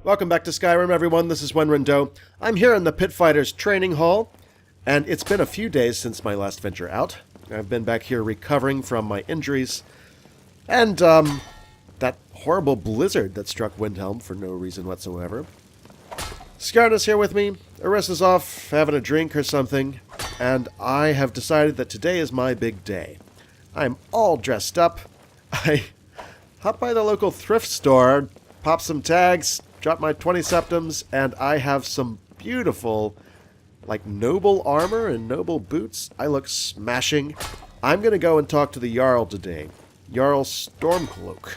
Welcome back to Skyrim, everyone. This is Wenwrendo. I'm here in the Pit Fighters Training Hall, and it's been a few days since my last venture out. I've been back here recovering from my injuries, and, that horrible blizzard that struck Windhelm for no reason whatsoever. Scarna's here with me, Arissa's off having a drink or something, and I have decided that today is my big day. I'm all dressed up. I hop by the local thrift store, pop some tags, drop my 20 septims, and I have some beautiful, like, noble armor and noble boots. I look smashing. I'm going to go and talk to the Jarl today. Jarl Stormcloak.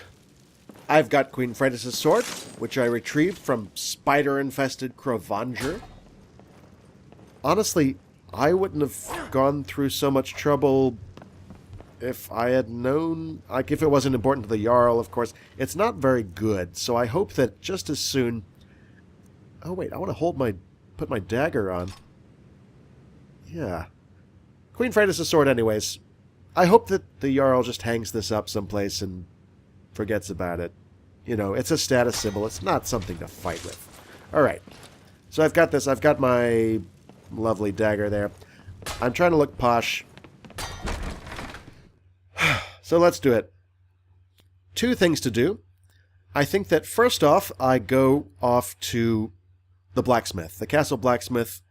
I've got Queen Freydis' sword, which I retrieved from spider-infested Krovanger. Honestly, I wouldn't have gone through so much trouble if I had known, like, if it wasn't important to the Jarl, of course. It's not very good, so I hope that just as soon... Oh, wait, I want to put my dagger on. Yeah. Queen Freydis' sword anyways. I hope that the Jarl just hangs this up someplace and forgets about it. You know, it's a status symbol. It's not something to fight with. Alright. So I've got this. I've got my lovely dagger there. I'm trying to look posh. So let's do it. Two things to do. I think that first off, I go off to the blacksmith. The castle blacksmith.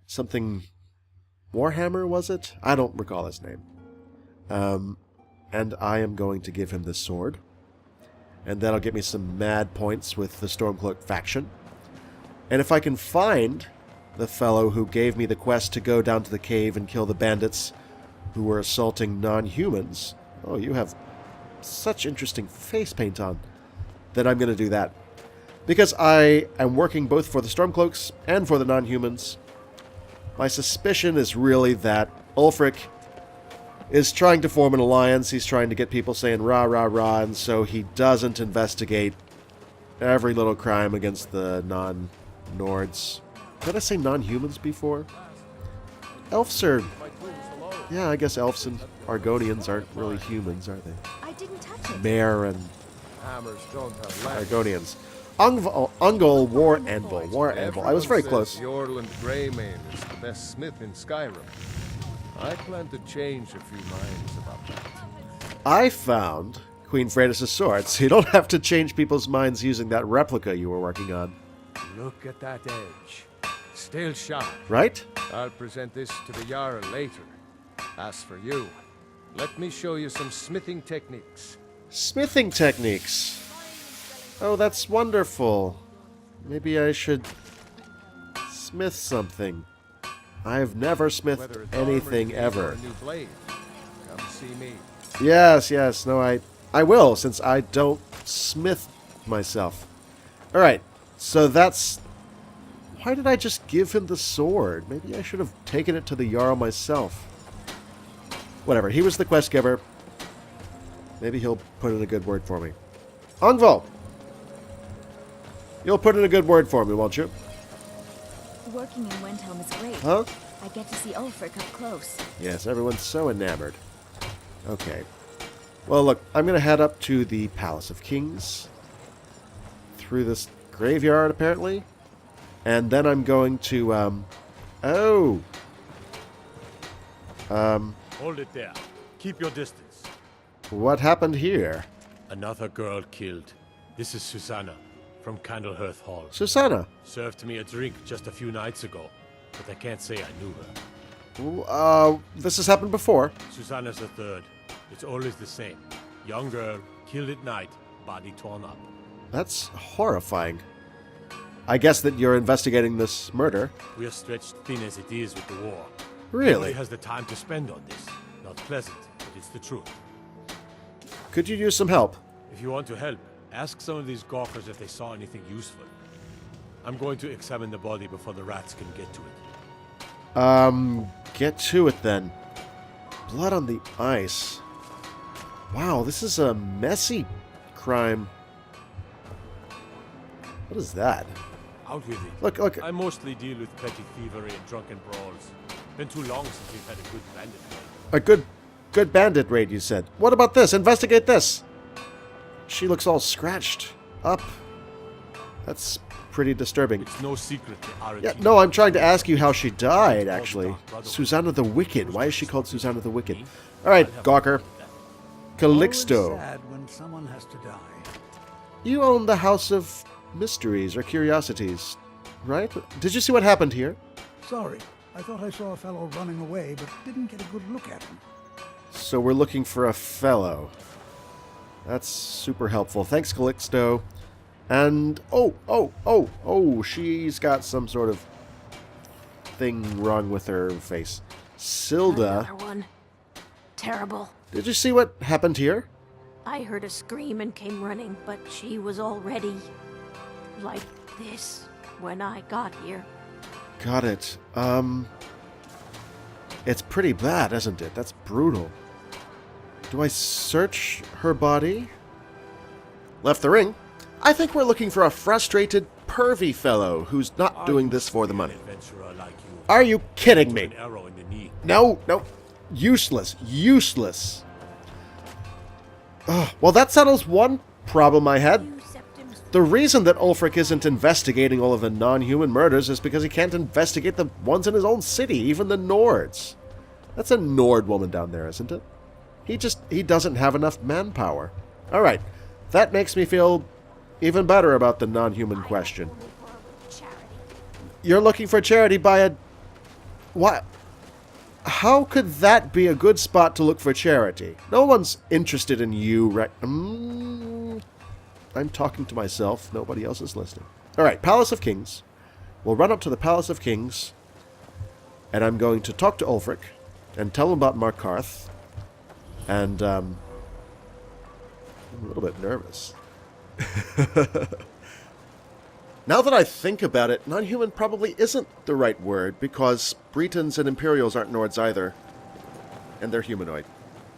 Something... Warhammer, was it? I don't recall his name. And I am going to give him this sword. And that'll get me some mad points with the Stormcloak faction. And if I can find the fellow who gave me the quest to go down to the cave and kill the bandits who were assaulting non-humans... Oh, you have such interesting face paint on. Then I'm going to do that. Because I am working both for the Stormcloaks and for the non-humans. My suspicion is really that Ulfric is trying to form an alliance. He's trying to get people saying rah, rah, rah, and so he doesn't investigate every little crime against the non-Nords. Did I say non-humans before? Elves are... Yeah, I guess elves and Argonians aren't really humans, are they? I didn't touch it. Mare and Argonians. Ungol War Anvil. I was very close. Jarl and Greymane is the best smith in Skyrim. I plan to change a few minds about that. I found Queen Freydis' sword, so you don't have to change people's minds using that replica you were working on. Look at that edge. Still sharp. Right? I'll present this to the Jarl later. As for you, let me show you some smithing techniques. Smithing techniques. Oh, that's wonderful. Maybe I should smith something. I've never smithed anything ever. A new blade. Come see me. Yes, no, I will, since I don't smith myself. Alright, so that's... Why did I just give him the sword? Maybe I should have taken it to the Jarl myself. Whatever, he was the quest giver. Maybe he'll put in a good word for me. Ungval! You'll put in a good word for me, won't you? Working in Windhelm is great. Huh? I get to see Ulfric up close. Yes, everyone's so enamored. Okay. Well, look, I'm going to head up to the Palace of Kings. Through this graveyard, apparently. And then I'm going to, Hold it there. Keep your distance. What happened here? Another girl killed. This is Susanna from Candlehearth Hall. Susanna. Served me a drink just a few nights ago, but I can't say I knew her. This has happened before. Susanna's the third. It's always the same. Young girl, killed at night, body torn up. That's horrifying. I guess that you're investigating this murder. We are stretched thin as it is with the war. Really? Nobody has the time to spend on this. Not pleasant, but it's the truth. Could you use some help? If you want to help, ask some of these gawkers if they saw anything useful. I'm going to examine the body before the rats can get to it. Get to it then. Blood on the ice. Wow, this is a messy crime. What is that? Out with it. Look. I mostly deal with petty thievery and drunken brawls. Been too long since we've had a good bandit fight. A good bandit raid, you said. What about this? Investigate this. She looks all scratched up. That's pretty disturbing. It's no secret the Arissa. Yeah, no, I'm trying to ask you how she died, actually. Susanna the Wicked. Why is she called Susanna the Wicked? Alright, Gawker. Calixto. Always sad when someone has to die. You own the House of Mysteries or Curiosities, right? Did you see what happened here? Sorry, I thought I saw a fellow running away, but didn't get a good look at him. So we're looking for a fellow. That's super helpful. Thanks, Calixto. And, oh, she's got some sort of thing wrong with her face. Silda. Another one. Terrible. Did you see what happened here? I heard a scream and came running, but she was already like this when I got here. Got it. It's pretty bad, isn't it? That's brutal. Do I search her body? Left the ring. I think we're looking for a frustrated, pervy fellow who's not doing this for the money. Are you kidding me? No. Useless. Well, that settles one problem I had. The reason that Ulfric isn't investigating all of the non-human murders is because he can't investigate the ones in his own city, even the Nords. That's a Nord woman down there, isn't it? He doesn't have enough manpower. Alright, that makes me feel even better about the non-human question. You're looking for charity by a... What? How could that be a good spot to look for charity? No one's interested in you, right? I'm talking to myself. Nobody else is listening. Alright, Palace of Kings. We'll run up to the Palace of Kings, and I'm going to talk to Ulfric and tell him about Markarth. And, I'm a little bit nervous. Now that I think about it, non-human probably isn't the right word, because Bretons and Imperials aren't Nords either. And they're humanoid.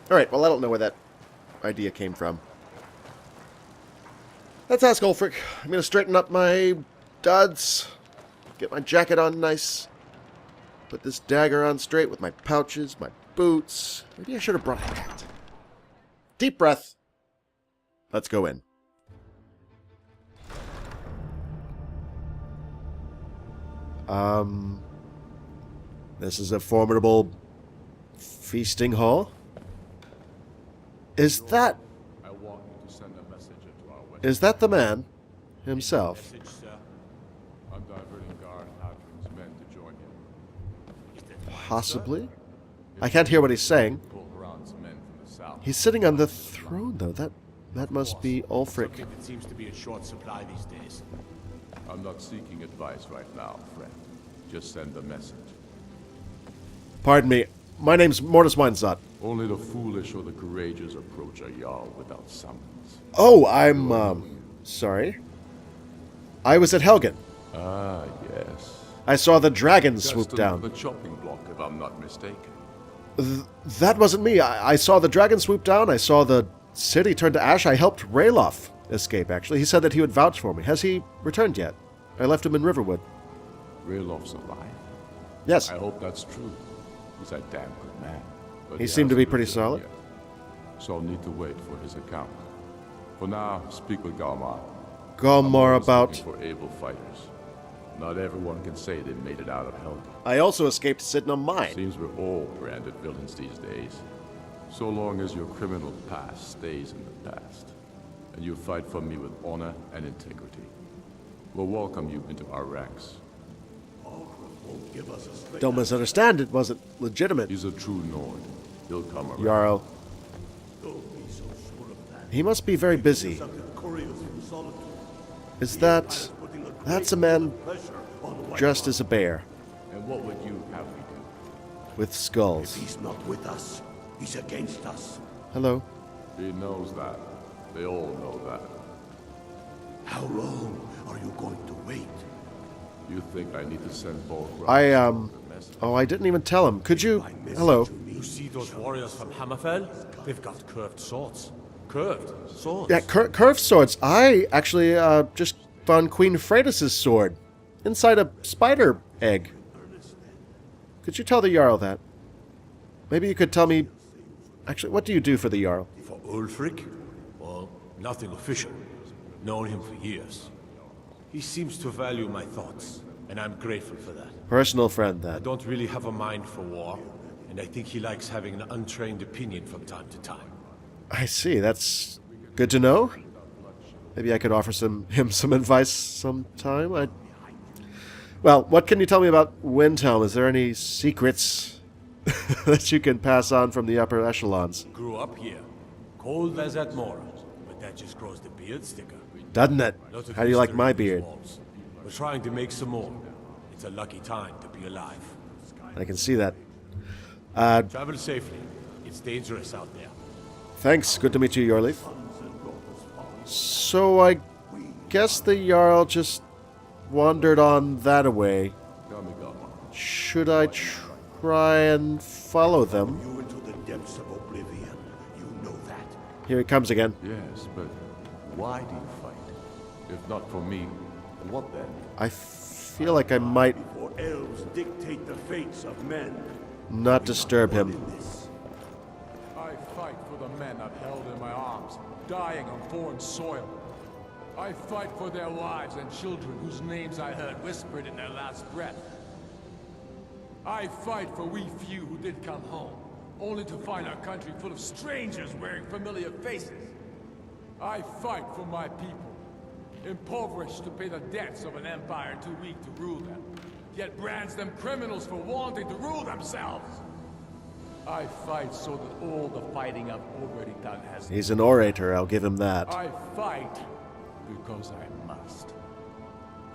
Alright, well I don't know where that idea came from. Let's ask Ulfric. I'm going to straighten up my duds. Get my jacket on nice. Put this dagger on straight with my pouches, my boots. Maybe I should have brought a hat. Deep breath. Let's go in. This is a formidable feasting hall. Is that the man himself? I'm diverting guard Hadrin's men to join him. Possibly. I can't hear what he's saying. Bulgran's men from the south. He's sitting on the throne, though. That must be Ulfric. Something that seems to be in short supply these days. I'm not seeking advice right now, friend. Just send a message. Pardon me. My name's Mortis Weinzot. Only the foolish or the courageous approach a Jarl without summons. Oh, I'm, sorry. I was at Helgen. Ah, yes. I saw the dragon Just swoop down. the chopping block, if I'm not mistaken. That wasn't me. I saw the dragon swoop down. I saw the city turn to ash. I helped Ralof escape, actually. He said that he would vouch for me. Has he returned yet? I left him in Riverwood. Ralof's alive? Yes. I hope that's true. He's a damn good man. But He seemed to be hasn't pretty returned solid. yet. So I'll need to wait for his account. For now, speak with Galmar. Galmar I'm always about... looking for able fighters. Not everyone can say they made it out of Helgen. I also escaped sitting on mine. Seems we're all branded villains these days. So long as your criminal past stays in the past, and you fight for me with honor and integrity, we'll welcome you into our ranks. Don't misunderstand, it wasn't legitimate. He's a true Nord. He'll come around. Jarl. He must be very busy. Is that... That's a man dressed as a bear. And what would you have me do? With skulls. He's not with us. He's against us. Hello. He knows that. They all know that. How long are you going to wait? You think I need to send both? Oh, I didn't even tell him. Could you... Hello. You see those warriors from Hammerfell? They've got curved swords. Curved swords. Yeah, curved swords. I actually just found Queen Freydis' sword inside a spider egg. Could you tell the Jarl that? Maybe you could tell me... Actually, what do you do for the Jarl? For Ulfric? Well, nothing official. Known him for years. He seems to value my thoughts, and I'm grateful for that. Personal friend, I then. don't really have a mind for war, and I think he likes having an untrained opinion from time to time. I see. That's good to know. Maybe I could offer him some advice sometime. Well, what can you tell me about Windhelm? Is there any secrets that you can pass on from the upper echelons? Grew up here, cold as at Mora, but that just grows the beard sticker. Doesn't it? Lot of How do you like history my in these beard? walls. We're trying to make some more. It's a lucky time to be alive. I can see that. Travel safely. It's dangerous out there. Thanks. Good to meet you, Yorleaf. So I guess the Jarl just wandered on that away. Should I try and follow them? You into the depths of oblivion. You know that. Here he comes again. Yes, but why do you fight? If not for me, what then? I feel like I might For elves dictate the fates of men. not disturb him. I fight for the men I've held in my arms, dying on foreign soil. I fight for their wives and children whose names I heard whispered in their last breath. I fight for we few who did come home, only to find our country full of strangers wearing familiar faces. I fight for my people, impoverished to pay the debts of an empire too weak to rule them, yet brands them criminals for wanting to rule themselves. I fight so that all the fighting I've already done has... He's an orator, I'll give him that. I fight because I must.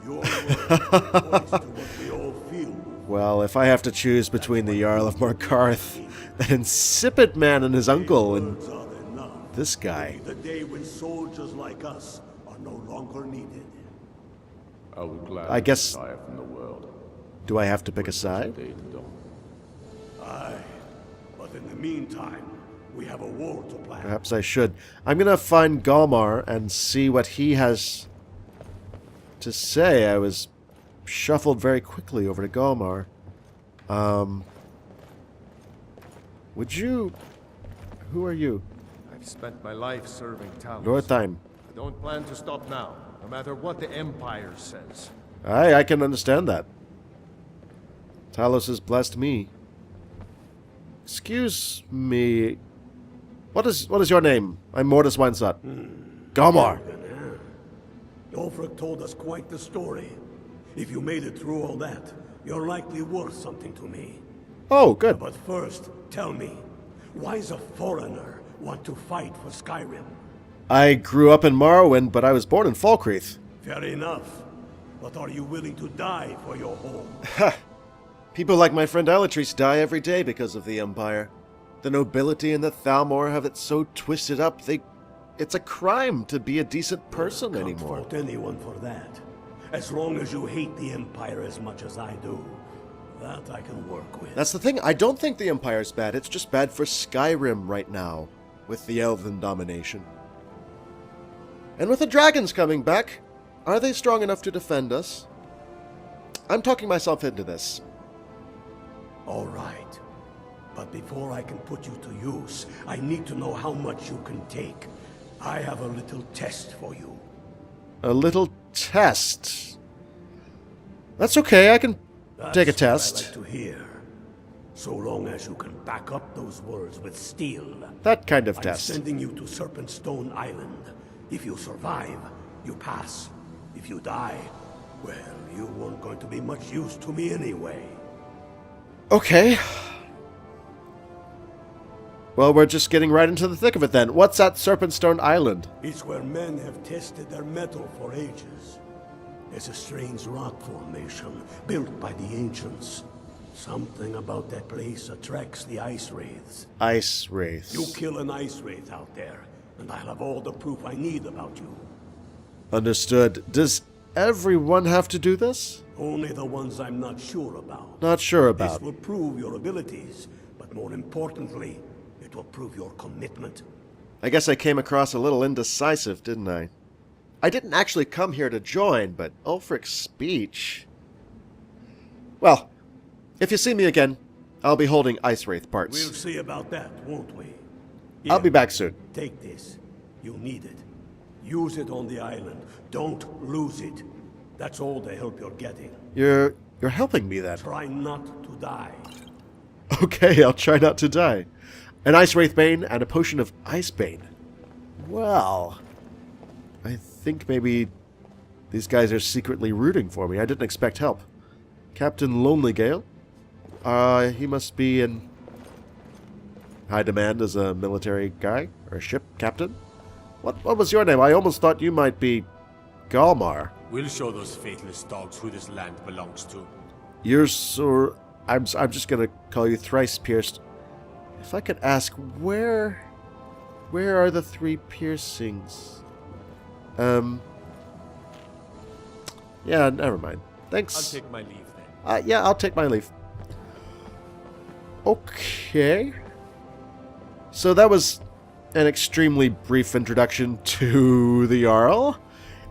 Your words voice to what we all feel. Well, if I have to choose between the Jarl of Markarth, that insipid man and his uncle, and Words are enough. this guy. The day when soldiers like us are no longer needed. I would gladly I guess- retire from the world. Do I have to pick a side? Day to dawn. Aye. But in the meantime, we have a war to plan. Perhaps I should. I'm gonna find Galmar and see what he has to say. I was shuffled very quickly over to Galmar. Would you... Who are you? I've spent my life serving Talos. Northeim. I don't plan to stop now, no matter what the Empire says. I can understand that. Talos has blessed me. Excuse me. What is your name? I'm Mortis Winesot. Galmar. Ulfric told us quite the story. If you made it through all that, you're likely worth something to me. Oh, good. But first, tell me, why does a foreigner want to fight for Skyrim? I grew up in Morrowind, but I was born in Falkreath. Fair enough. But are you willing to die for your home? People like my friend Elatrice die every day because of the Empire. The nobility and the Thalmor have it so twisted up, it's a crime to be a decent person Can't anymore. fault anyone for that. As long as you hate the Empire as much as I do, that I can work with. That's the thing, I don't think the Empire's bad, it's just bad for Skyrim right now, with the Elven domination. And with the dragons coming back, are they strong enough to defend us? I'm talking myself into this. All right. But before I can put you to use, I need to know how much you can take. I have a little test for you. A little test. That's okay, I can take a That's test. what I like to hear. So long as you can back up those words with steel. That kind of I'm test. sending you to Serpentstone Island. If you survive, you pass. If you die, well, you weren't going to be much use to me anyway. Okay. Well, we're just getting right into the thick of it then. What's at Serpentstone Island? It's where men have tested their metal for ages. It's a strange rock formation built by the ancients. Something about that place attracts the ice wraiths. Ice Wraiths. You kill an ice wraith out there, and I'll have all the proof I need about you. Understood. Does everyone have to do this? Only the ones I'm not sure about. Not sure This about. will prove your abilities, but more importantly, it will prove your commitment. I guess I came across a little indecisive, didn't I? I didn't actually come here to join, but Ulfric's speech... Well, if you see me again, I'll be holding Ice Wraith parts. We'll see about that, won't we? I'll Here, be back soon. Take this. You'll need it. Use it on the island. Don't lose it. That's all the help you're getting. You're helping me then. Try not to die. Okay, I'll try not to die. An Ice Wraith Bane and a potion of Ice Bane. Well, I think maybe these guys are secretly rooting for me. I didn't expect help. Captain Lonelygale? He must be in high demand as a military guy? Or a ship captain? What was your name? I almost thought you might be Galmar. We'll show those faithless dogs who this land belongs to. You're so... I'm just gonna call you Thrice Pierced. If I could ask, where are the 3 piercings? Yeah, never mind. Thanks. I'll take my leave then. Yeah, I'll take my leave. Okay. So that was an extremely brief introduction to the Jarl.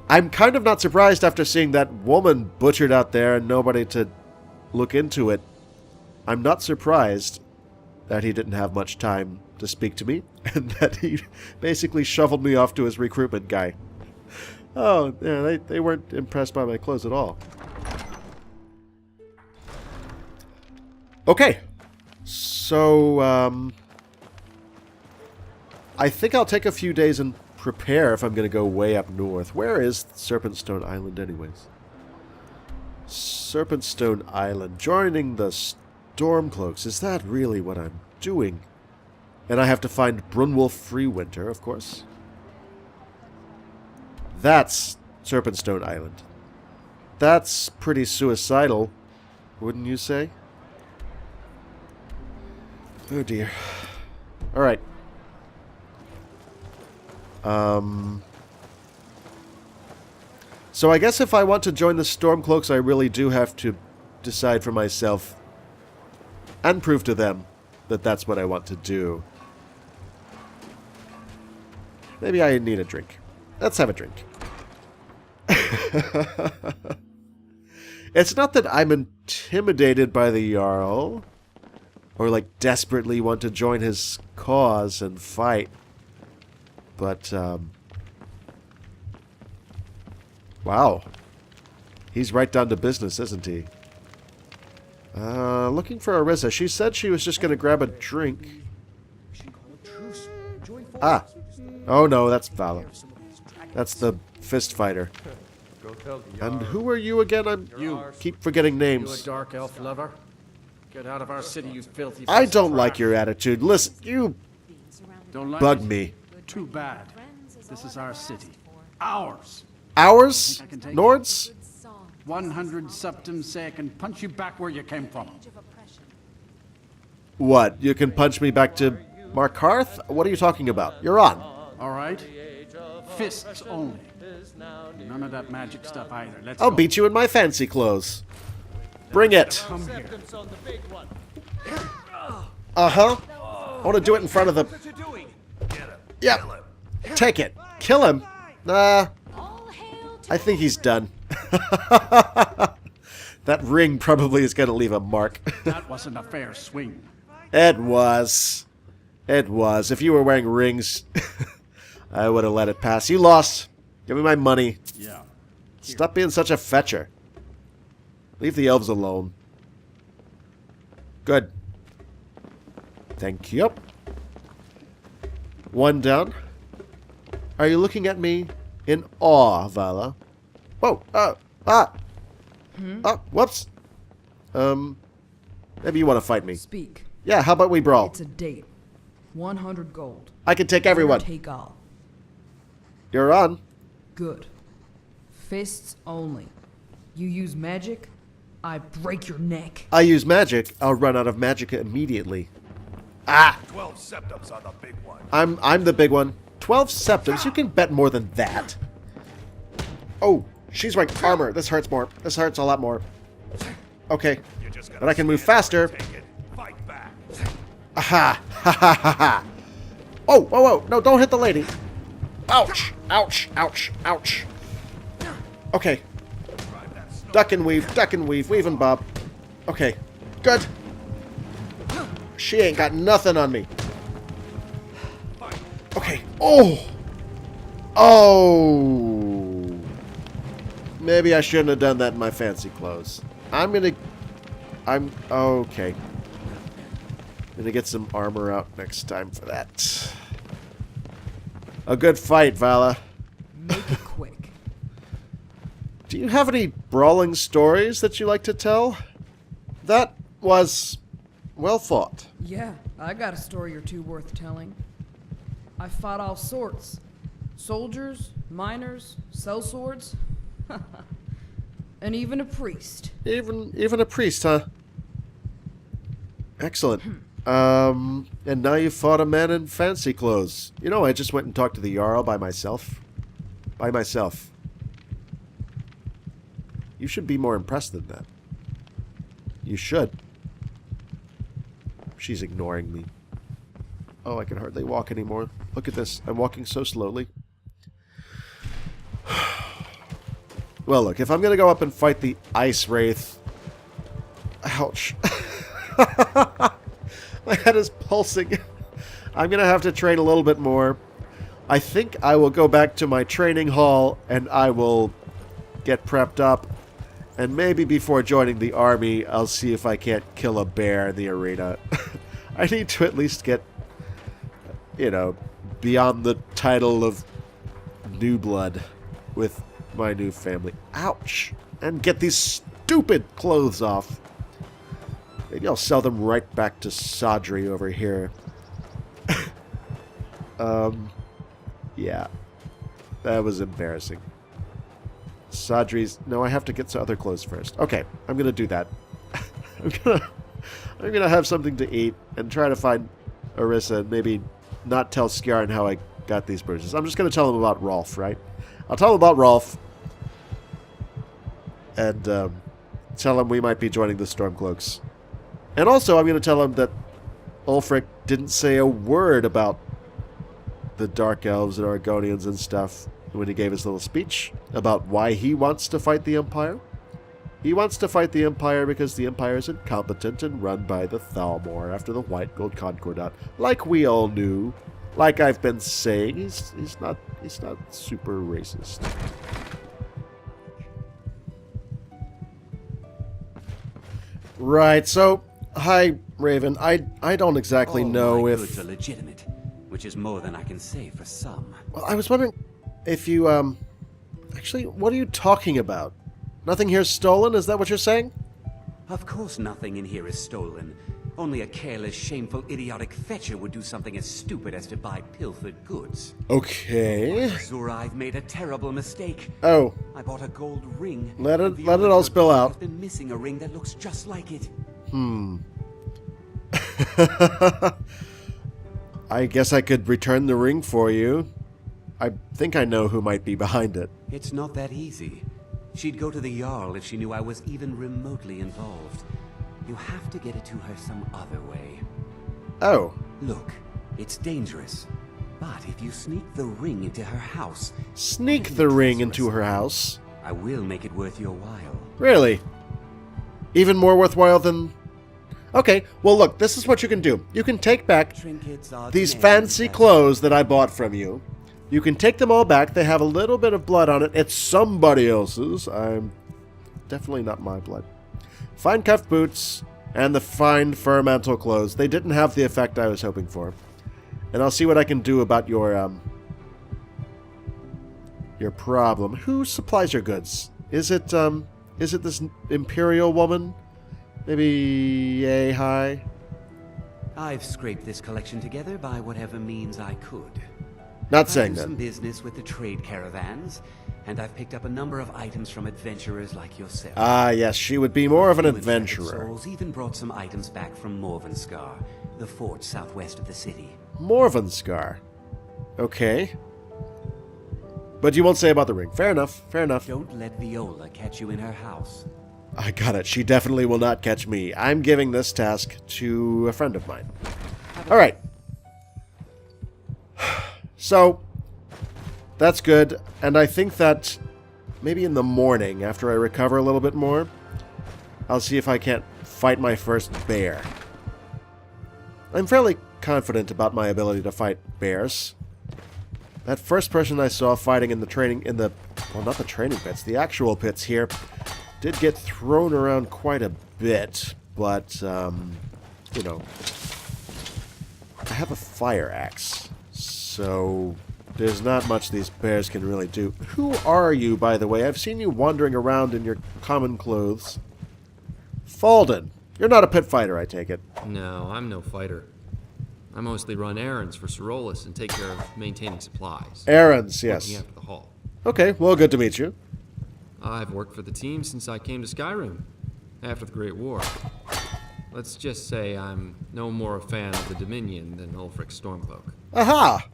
I'm kind of not surprised after seeing that woman butchered out there and nobody to look into it. I'm not surprised that he didn't have much time to speak to me and that he basically shoveled me off to his recruitment guy. Oh, yeah, they weren't impressed by my clothes at all. Okay. So, I think I'll take a few days and prepare if I'm going to go way up north. Where is Serpentstone Island anyways? Serpentstone Island. Joining the Stormcloaks. Is that really what I'm doing? And I have to find Brunwolf Freewinter, of course. That's Serpentstone Island. That's pretty suicidal, wouldn't you say? Oh dear. Alright. So I guess if I want to join the Stormcloaks, I really do have to decide for myself and prove to them that that's what I want to do. Maybe I need a drink. Let's have a drink. It's not that I'm intimidated by the Jarl, or like desperately want to join his cause and fight, but wow, he's right down to business, isn't he? Looking for Arissa. She said she was just going to grab a drink. Ah. Oh no, that's Vala. That's the fist fighter. And who are you again? You keep forgetting names. You a dark elf lover? Get out of our city, you filthy... I don't like your attitude. Listen, you don't like bug it? me. Too bad. This is our city. Ours. Ours? I can take Nords? 100 septums say I can punch you back where you came from. What? You can punch me back to Markarth? What are you talking about? You're on. All right. Fists only. None of that magic stuff either. Let's I'll go. beat you in my fancy clothes. Bring it. Come here. Uh-huh. I want to do it in front of the... Yep. Take it. Kill him. I think he's done. That ring probably is going to leave a mark. That wasn't a fair swing. It was. It was. If you were wearing rings, I would have let it pass. You lost. Give me my money. Yeah. Stop being such a fetcher. Leave the elves alone. Good. Thank you. One down. Are you looking at me in awe, Vala? Whoa. Whoops. Maybe you want to fight me. Speak. Yeah, how about we brawl? It's a date. 100 gold. I can take everyone. Take all. You're on. Good. Fists only. You use magic, I break your neck. I use magic, I'll run out of magicka immediately. Ah! 12 septums on the big one. I'm the big one. 12 septums? You can bet more than that. Oh, she's wearing armor. This hurts more. This hurts a lot more. Okay. But I can move faster. Fight back. Aha! Ha ha ha ha! Oh, whoa, whoa. No, don't hit the lady. Ouch! Ouch! Ouch! Ouch! Okay. Duck and weave, weave and bob. Okay. Good. She ain't got nothing on me. Okay. Oh! Oh! Maybe I shouldn't have done that in my fancy clothes. I'm okay. Gonna get some armor out next time for that. A good fight, Vala. Make it quick. Do you have any brawling stories that you like to tell? That was well fought. Yeah, I got a story or two worth telling. I fought all sorts. Soldiers, miners, sellswords, and even a priest. Even a priest, huh? Excellent. And now you fought a man in fancy clothes. You know, I just went and talked to the Jarl by myself. By myself. You should be more impressed than that. You should. She's ignoring me. Oh, I can hardly walk anymore. Look at this. I'm walking so slowly. Well, look, if I'm going to go up and fight the Ice Wraith... Ouch. My head is pulsing. I'm going to have to train a little bit more. I think I will go back to my training hall and I will get prepped up. And maybe before joining the army, I'll see if I can't kill a bear in the arena. I need to at least get, you know, beyond the title of New Blood with my new family. Ouch! And get these stupid clothes off. Maybe I'll sell them right back to Sadri over here. Yeah. That was embarrassing. Sadri's... No, I have to get some other clothes first. Okay, I'm gonna do that. I'm gonna have something to eat and try to find Arissa and maybe not tell Skjarn how I got these bruises. I'm just gonna tell him about Rolf, right? I'll tell him about Rolf and tell him we might be joining the Stormcloaks. And also, I'm gonna tell him that Ulfric didn't say a word about the Dark Elves and Argonians and stuff when he gave his little speech about why he wants to fight the Empire. He wants to fight the Empire because the Empire is incompetent and run by the Thalmor after the White Gold Concordat. Like we all knew. Like I've been saying, he's not super racist. Right, so hi Raven. I don't exactly know if goods are legitimate, which is more than I can say for some. Well, I was wondering if you actually, what are you talking about? Nothing here's stolen? Is that what you're saying? Of course nothing in here is stolen. Only a careless, shameful, idiotic fetcher would do something as stupid as to buy pilfered goods. Okay. Zura, I've made a terrible mistake. Oh. I bought a gold ring. Let it all spill out. I've been missing a ring that looks just like it. I guess I could return the ring for you. I think I know who might be behind it. It's not that easy. She'd go to the Jarl if she knew I was even remotely involved. You have to get it to her some other way. Oh. Look, it's dangerous. But if you sneak the ring into her house... Sneak the ring into her house? I will make it worth your while. Really? Even more worthwhile than... Okay, well look, this is what you can do. You can take back these fancy clothes that I bought from you. You can take them all back. They have a little bit of blood on it. It's somebody else's. I'm definitely not my blood. Fine cuffed boots and the fine fur mantle clothes. They didn't have the effect I was hoping for. And I'll see what I can do about your problem. Who supplies your goods? Is it this Imperial woman? Maybe Ahai? I've scraped this collection together by whatever means I could. Not saying I do that. some business with the trade caravans, and I've picked up a number of items from adventurers like yourself. Ah, yes, she would be more of an adventurer. Souls even brought some items back from Morvenskar, the fort southwest of the city. Morvenskar. Okay. But you won't say about the ring. Fair enough, fair enough. Don't let Viola catch you in her house. I got it. She definitely will not catch me. I'm giving this task to a friend of mine. All right. So, that's good. And I think that maybe in the morning, after I recover a little bit more, I'll see if I can't fight my first bear. I'm fairly confident about my ability to fight bears. That first person I saw fighting in the well, not the training pits, the actual pits here did get thrown around quite a bit, but, you know, I have a fire axe, so there's not much these bears can really do. Who are you, by the way? I've seen you wandering around in your common clothes. Falden, you're not a pit fighter, I take it. No, I'm no fighter. I mostly run errands for Sorolus and take care of maintaining supplies. Errands, yes. Looking after the hall. Okay, well, good to meet you. I've worked for the team since I came to Skyrim, after the Great War. Let's just say I'm no more a fan of the Dominion than Ulfric Stormcloak. Aha!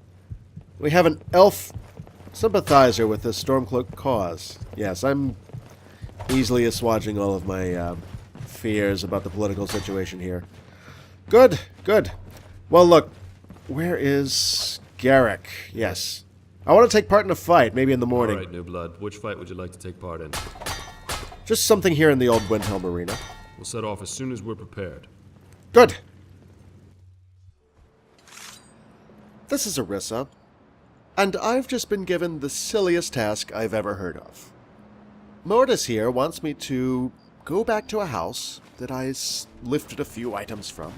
We have an elf sympathizer with the Stormcloak cause. Yes, I'm easily assuaging all of my fears about the political situation here. Good, good. Well, look, where is Garrick? Yes. I want to take part in a fight, maybe in the morning. All right, New Blood. Which fight would you like to take part in? Just something here in the old Windhelm arena. We'll set off as soon as we're prepared. Good. This is Arissa, and I've just been given the silliest task I've ever heard of. Mortis here wants me to go back to a house that I lifted a few items from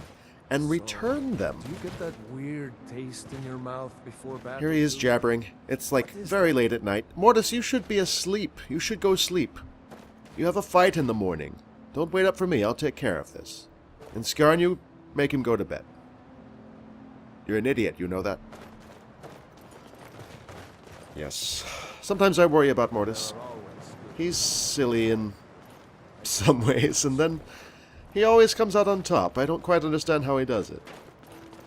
and return them. Do you get that weird taste in your mouth before battle? Here he is jabbering. It's like very late at night. Mortis, you should be asleep. You should go sleep. You have a fight in the morning. Don't wait up for me. I'll take care of this. And Skarn, you make him go to bed. You're an idiot, you know that? Yes. Sometimes I worry about Mortis. He's silly in some ways, and then he always comes out on top. I don't quite understand how he does it.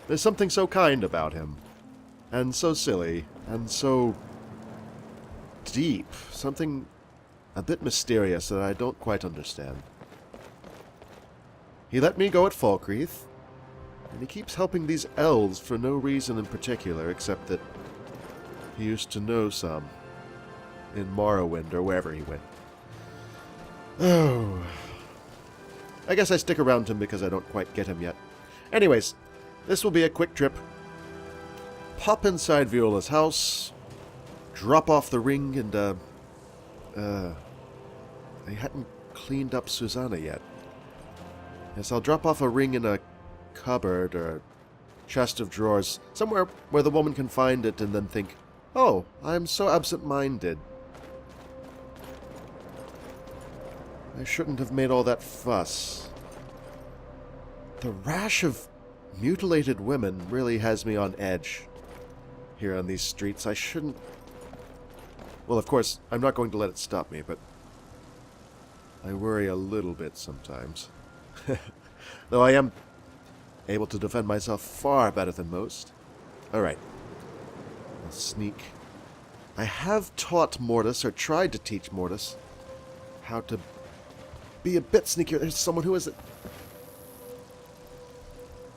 There's something so kind about him. And so silly. And so deep. Something a bit mysterious that I don't quite understand. He let me go at Falkreath, and he keeps helping these elves for no reason in particular, except that he used to know some in Morrowind or wherever he went. Oh. I guess I stick around him because I don't quite get him yet. Anyways, this will be a quick trip. Pop inside Viola's house, drop off the ring, and, I hadn't cleaned up Susanna yet. Yes, I'll drop off a ring in a cupboard or a chest of drawers, somewhere where the woman can find it and then think, oh, I'm so absent-minded. I shouldn't have made all that fuss. The rash of mutilated women really has me on edge here on these streets. I shouldn't... Well, of course, I'm not going to let it stop me, but I worry a little bit sometimes. Though I am able to defend myself far better than most. Alright. I'll sneak. I have taught Mortis, or tried to teach Mortis, how to be a bit sneakier. There's someone who is it?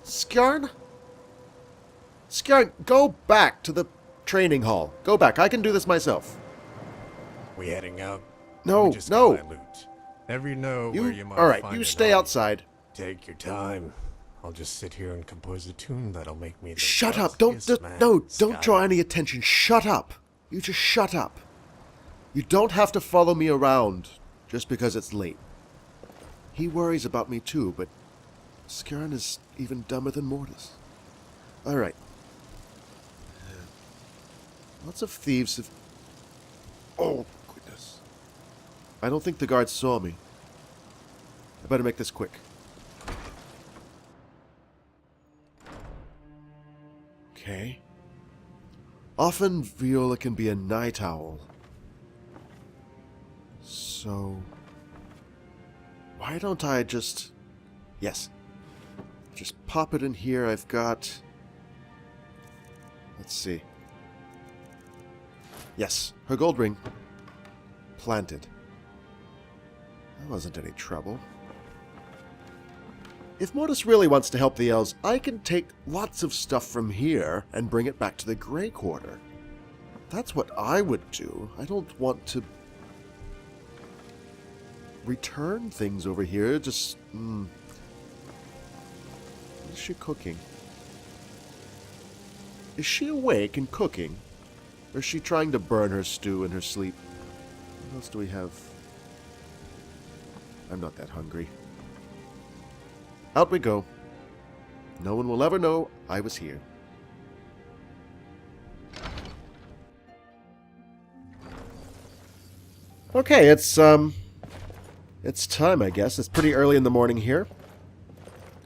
Skarn? Skarn, go back to the training hall. Go back. I can do this myself. We heading out? No, no. Never know where you might Alright, find you an stay army. outside. Take your time. I'll just sit here and compose a tune that'll make me the Shut up. Don't draw any attention. Shut up. You just shut up. You don't have to follow me around just because it's late. He worries about me too, but Skarn is even dumber than Mortis. Alright. Lots of thieves have... Oh, goodness. I don't think the guards saw me. I better make this quick. Okay. Often Viola can be a night owl. So... why don't I just... Yes. Just pop it in here. I've got... Let's see. Yes, her gold ring. Planted. That wasn't any trouble. If Mortis really wants to help the elves, I can take lots of stuff from here and bring it back to the Grey Quarter. That's what I would do. I don't want to return things over here. Just... What is she cooking? Is she awake and cooking? Or is she trying to burn her stew in her sleep? What else do we have? I'm not that hungry. Out we go. No one will ever know I was here. Okay, it's time, I guess. It's pretty early in the morning here.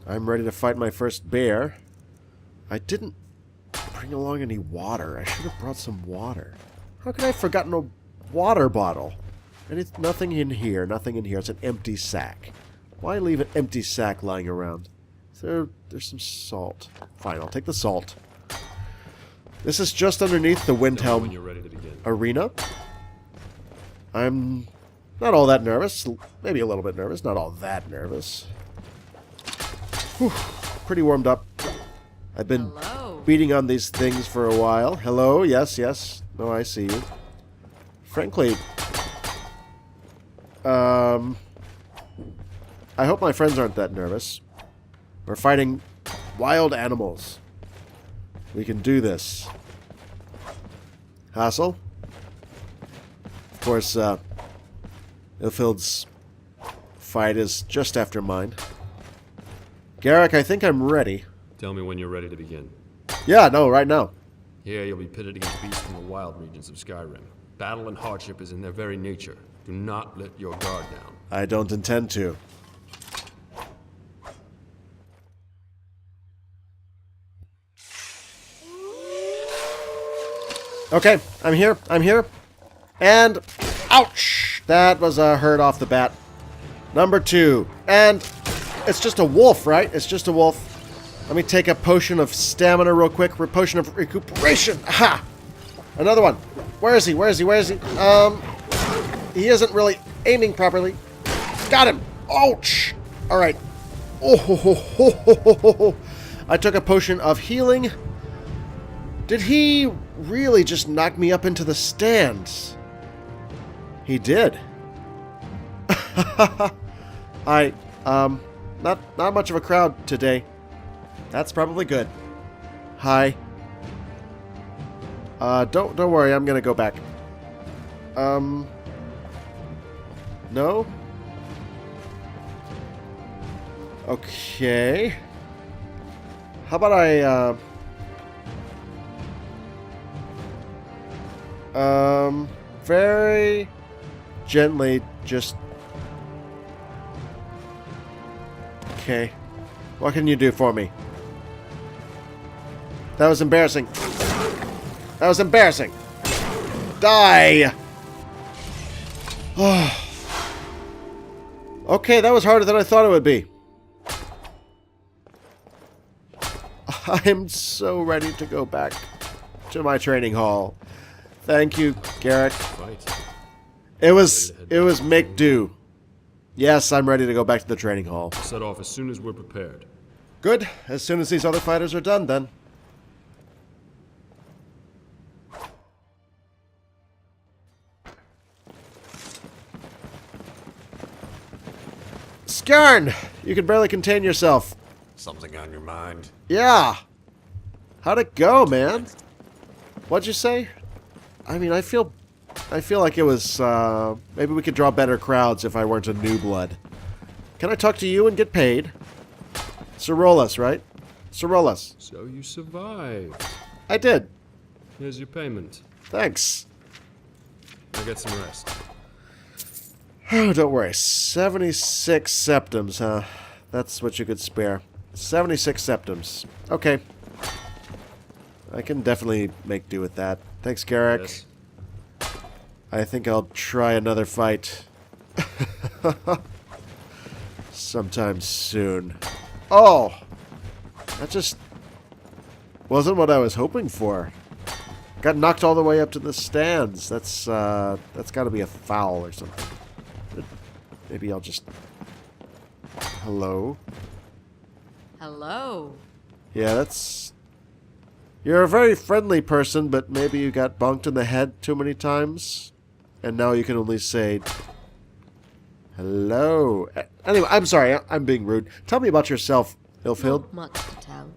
I'm ready to fight my first bear. I didn't bring along any water. I should have brought some water. How could I have forgotten a water bottle? And it's nothing in here. Nothing in here. It's an empty sack. Why leave an empty sack lying around? There's some salt. Fine, I'll take the salt. This is just underneath the Windhelm arena. I'm not all that nervous. Maybe a little bit nervous. Not all that nervous. Whew, pretty warmed up. I've been beating on these things for a while. Hello? Yes, yes. No, I see you. Frankly, I hope my friends aren't that nervous. We're fighting wild animals. We can do this. Hassel? Of course, Ilfild's fight is just after mine. Garrick, I think I'm ready. Tell me when you're ready to begin. Yeah, no, right now. Here you'll be pitted against beasts from the wild regions of Skyrim. Battle and hardship is in their very nature. Do not let your guard down. I don't intend to. Okay, I'm here. I'm here. And ouch! That was a hurt off the bat. Number 2. And it's just a wolf, right? It's just a wolf. Let me take a potion of stamina real quick. A potion of recuperation. Aha! Another one. Where is he? Where is he? Where is he? He isn't really aiming properly. Got him! Ouch! Alright. Oh, ho, ho, ho, ho, ho, ho. I took a potion of healing. Did he really just knock me up into the stands? He did. Not much of a crowd today. That's probably good. Hi. Don't worry, I'm gonna go back. No? Okay. How about I, very gently just... Okay. What can you do for me? That was embarrassing. That was embarrassing. Die! Okay, that was harder than I thought it would be. I'm so ready to go back to my training hall. Thank you, Garrick. It was make do. Yes, I'm ready to go back to the training hall. Set off as soon as we're prepared. Good. As soon as these other fighters are done, then. Skarn! You can barely contain yourself. Something on your mind? Yeah. How'd it go, man? What'd you say? I mean, I feel like it was, maybe we could draw better crowds if I weren't a new blood. Can I talk to you and get paid? Sorolus, right? Sorolus. So you survived. I did. Here's your payment. Thanks. Now get some rest. Oh, don't worry. 76 septims, huh? That's what you could spare. 76 septims. Okay. I can definitely make do with that. Thanks, Garrick. Yes. I think I'll try another fight. Sometime soon. Oh! That just wasn't what I was hoping for. Got knocked all the way up to the stands. That's got to be a foul or something. Maybe I'll just... Hello? Hello. Yeah, that's... You're a very friendly person, but maybe you got bonked in the head too many times, and now you can only say... Hello. Anyway, I'm sorry, I'm being rude. Tell me about yourself, Ilfield. Not much to tell.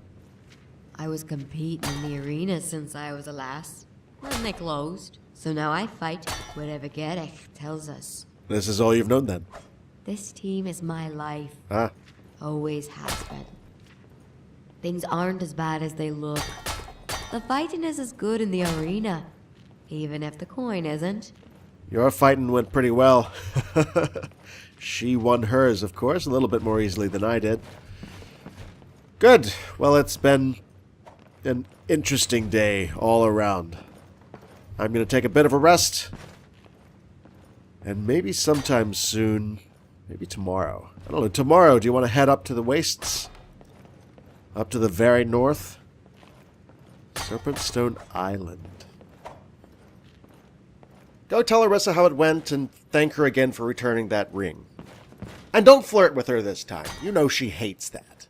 I was competing in the arena since I was a lass. Then they closed. So now I fight whatever Gerek tells us. This is all you've known then? This team is my life. Ah. Always has been. Things aren't as bad as they look. The fighting is as good in the arena, even if the coin isn't. Your fighting went pretty well. She won hers, of course, a little bit more easily than I did. Good. Well, it's been an interesting day all around. I'm going to take a bit of a rest. And maybe sometime soon, maybe tomorrow. I don't know, tomorrow, do you want to head up to the wastes? Up to the very north? Serpentstone Island. Go tell Arissa how it went and thank her again for returning that ring. And don't flirt with her this time. You know she hates that.